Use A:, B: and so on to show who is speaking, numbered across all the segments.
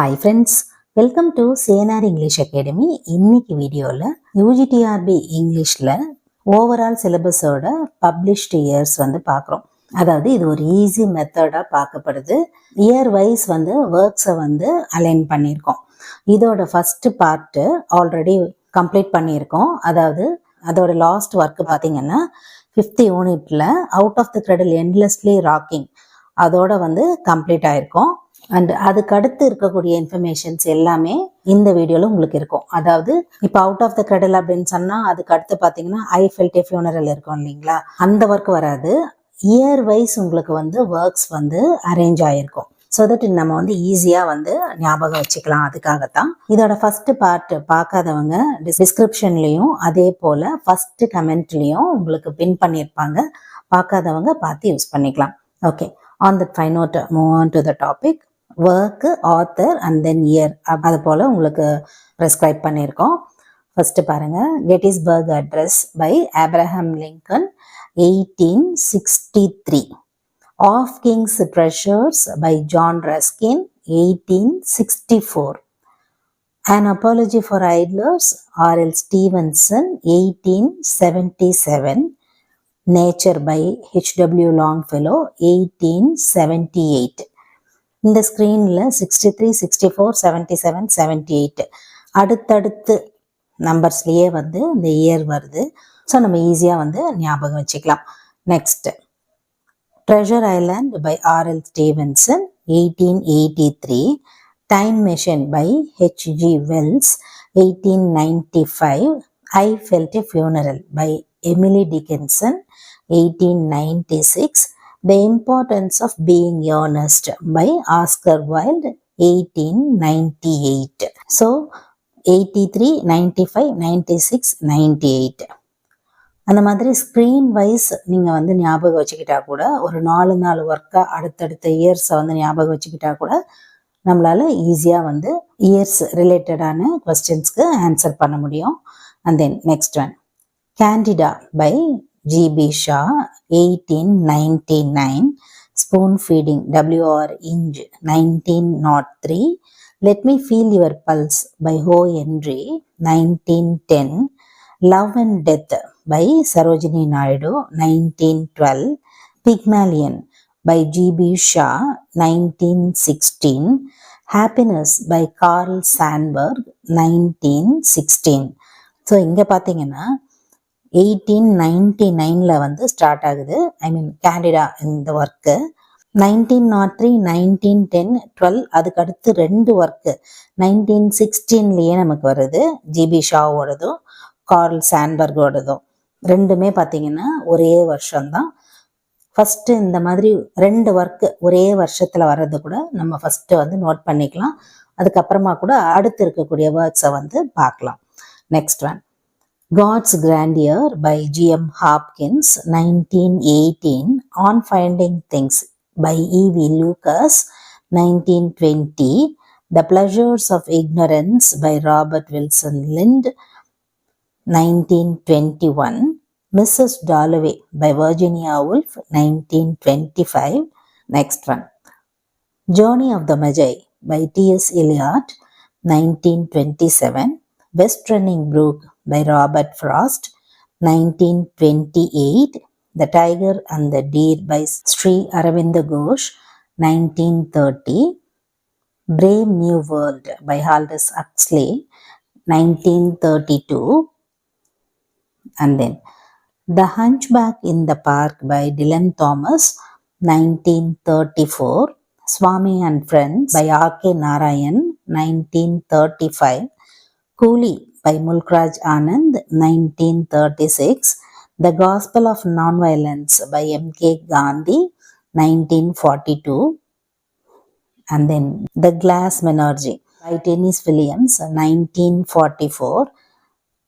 A: Hi friends, welcome to CNR English Academy. இன்னைக்கு வீடியோவில் UGTRB இங்கிலீஷில் ஓவரால் சிலபஸோட பப்ளிஷ்டு இயர்ஸ் பார்க்குறோம். அதாவது இது ஒரு ஈஸி மெத்தடாக பார்க்கப்படுது. இயர் வைஸ் ஒர்க்ஸை அலைன் பண்ணியிருக்கோம். இதோட ஃபஸ்ட்டு பார்ட்டு ஆல்ரெடி கம்ப்ளீட் பண்ணியிருக்கோம். அதாவது அதோட லாஸ்ட் ஒர்க்கு பார்த்தீங்கன்னா 5th யூனிட்டில் out of the cradle endlessly rocking அதோட கம்ப்ளீட் ஆயிருக்கோம். அண்ட் அதுக்கு அடுத்து இருக்கக்கூடிய இன்ஃபர்மேஷன்ஸ் எல்லாமே இந்த வீடியோவில் உங்களுக்கு இருக்கும். அதாவது இப்போ அவுட் ஆஃப் த கிரெடில் அப்படின்னு சொன்னால் அதுக்கு அடுத்து பார்த்தீங்கன்னா ஐ ஃபெல்ட் எ ஃபியூனரல் இருக்கும் இல்லைங்களா, அந்த ஒர்க் வராது. இயர் வைஸ் உங்களுக்கு ஒர்க்ஸ் அரேஞ்ச் ஆகிருக்கும். ஸோ தட் நம்ம ஈஸியாக ஞாபகம் வச்சுக்கலாம். அதுக்காகத்தான் இதோட ஃபர்ஸ்ட் பார்ட் பார்க்காதவங்க டிஸ்கிரிப்ஷன்லேயும் அதே போல் ஃபர்ஸ்ட் கமெண்ட்லேயும் உங்களுக்கு பின் பண்ணியிருப்பாங்க. பார்க்காதவங்க பார்த்து யூஸ் பண்ணிக்கலாம். Okay, on that fine note move on to the topic. Work, author and then year அது போல் உங்களுக்கு ப்ரெஸ்கிரைப் பண்ணியிருக்கோம். ஃபர்ஸ்ட் பாருங்க, Gettysburg address by Abraham Lincoln 1863. Of kings treasures by John Ruskin 1864. An Apology for Idlers R.L. Stevenson 1877. Nature by H.W. Longfellow 1878. இந்த ஸ்க்ரீனில் 63, 64, 77, 78 அடுத்தடுத்து நம்பர்ஸ்லேயே இந்த year வருது. ஸோ நம்ம ஈஸியாக ஞாபகம் வச்சுக்கலாம். Next, treasure island by R L Stevenson 1883. Time machine by H G Wells 1895. I felt a funeral by Emily Dickinson 1896. The Importance of Being Earnest by Oscar Wilde 1898. So 83, 95, 96, 98 அந்த மாதிரி ஸ்க்ரீன் வைஸ் நீங்கள் ஞாபகம் வச்சுக்கிட்டா கூட, ஒரு 4 ஒர்க்காக அடுத்தடுத்த இயர்ஸை ஞாபகம் வச்சுக்கிட்டா கூட நம்மளால் ஈஸியாக இயர்ஸ் ரிலேட்டடான கொஸ்டின்ஸ்க்கு ஆன்சர் பண்ண முடியும். And then next one, Candida by G.B. Shaw 1899. Spoon Feeding W.R. Inge 1903. Let Me Feel Your Pulse by Ho Henry 1910. Love and Death by Sarojini Naidu 1912. Pygmalion by G.B. Shaw 1916. Happiness by Carl Sandburg 1916. So இங்கே பார்த்தீங்கன்னா 1899 start ஆகுது. கேண்டிடா இந்த work. 1903, 1910, 12 அதுக்கு அடுத்து 2 work 1916 நமக்கு வருது. GB ஷாவோடதும் curl சான்பர்கோடதும் ரெண்டுமே பார்த்தீங்கன்னா ஒரே வருஷம்தான். ஃபஸ்ட்டு இந்த மாதிரி 2 ஒர்க்கு ஒரே வருஷத்தில் வர்றது கூட நம்ம ஃபஸ்ட்டு நோட் பண்ணிக்கலாம். அதுக்கப்புறமா கூட அடுத்து இருக்கக்கூடிய ஒர்க்ஸை பார்க்கலாம். Next one, God's Grandeur by G.M. Hopkins 1918. On Finding Things by E.V. Lucas 1920. The Pleasures of Ignorance by Robert Wilson Lind 1921. Mrs. Dalloway by Virginia Woolf 1925. Next one, Journey of the Magi by T.S. Eliot 1927. West Running Brook by Robert Frost 1928. The Tiger and the Deer by Sri Aravinda Ghosh 1930. Brave New World by Aldous Huxley 1932. And then The Hunchback in the Park by Dylan Thomas 1934. Swami and Friends by R.K. Narayan 1935. Coolie by Mulkraj Anand 1936. The Gospel of Nonviolence by M.K. Gandhi 1942. And then The Glass Menagerie by Dennis Williams 1944.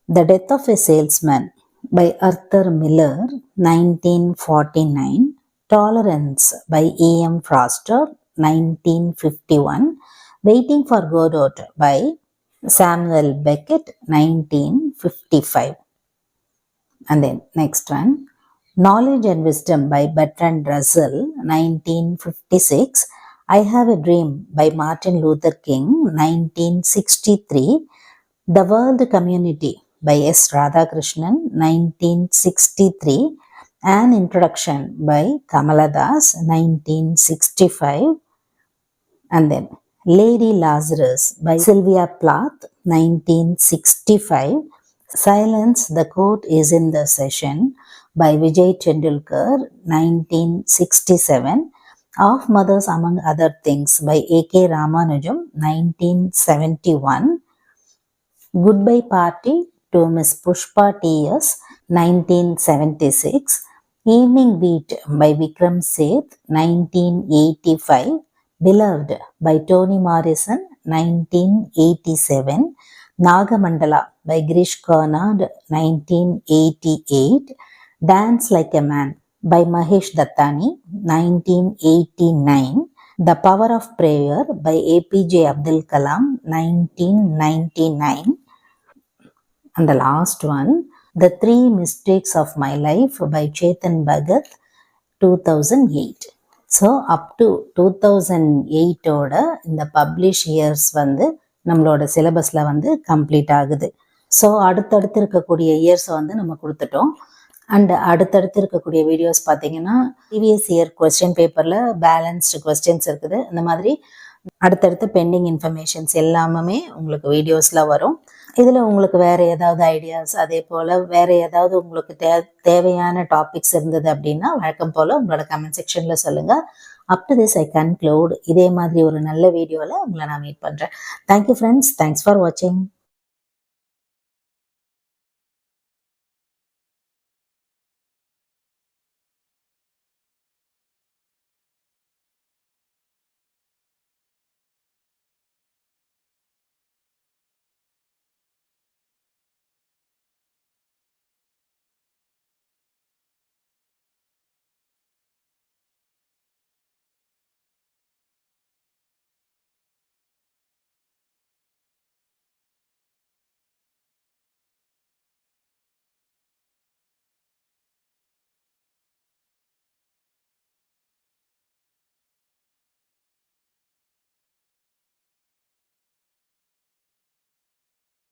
A: The Death of a Salesman by Arthur Miller 1949. Tolerance by E.M. Foster 1951. Waiting for Godot by Samuel Beckett 1955. And then next one, Knowledge and Wisdom by Bertrand Russell 1956. I Have a Dream by Martin Luther King, 1963. The World Community by S. Radhakrishnan, 1963. An Introduction by Kamala Das, 1965. And then Lady Lazarus by Sylvia Plath, 1965. Silence, the Court is in the Session by Vijay Tendulkar, 1967. Of Mothers Among Other Things by A.K. Ramanujam, 1971. Goodbye Party to Miss Pushpa T.S., 1976. Evening Beat by Vikram Seth, 1985. Beloved by Toni Morrison, 1987. Nagamandala by Girish Karnad, 1988. Dance Like a Man by Mahesh Dattani, 1989. The Power of Prayer by APJ Abdul Kalam, 1999. And the last one, The Three Mistakes of My Life by Chetan Bhagat, 2008. So up to 2008ஓட இந்த publish years வந்து நம்மளோட சிலபஸில் வந்து complete ஆகுது. So அடுத்தடுத்து இருக்கக்கூடிய இயர்ஸை வந்து நம்ம கொடுத்துட்டோம். அண்ட் அடுத்தடுத்து இருக்கக்கூடிய வீடியோஸ் பார்த்தீங்கன்னா ப்ரீவியஸ் இயர் கொஸ்டின் பேப்பரில் பேலன்ஸ்டு கொஸ்டின்ஸ் இருக்குது. இந்த மாதிரி அடுத்தடுத்து பெண்டிங் இன்ஃபர்மேஷன்ஸ் எல்லாமே உங்களுக்கு வீடியோஸில் வரும். இதில் உங்களுக்கு வேறு ஏதாவது ஐடியாஸ், அதே போல் வேறு ஏதாவது உங்களுக்கு தேவையான டாபிக்ஸ் இருந்தது அப்படின்னா வழக்கம் போல் உங்களோட கமெண்ட் செக்ஷனில் சொல்லுங்கள். Up to this I conclude. இதே மாதிரி ஒரு நல்ல வீடியோவில் உங்களை நான் மீட் பண்ணுறேன். Thank you friends. தேங்க்ஸ் ஃபார் வாட்சிங்.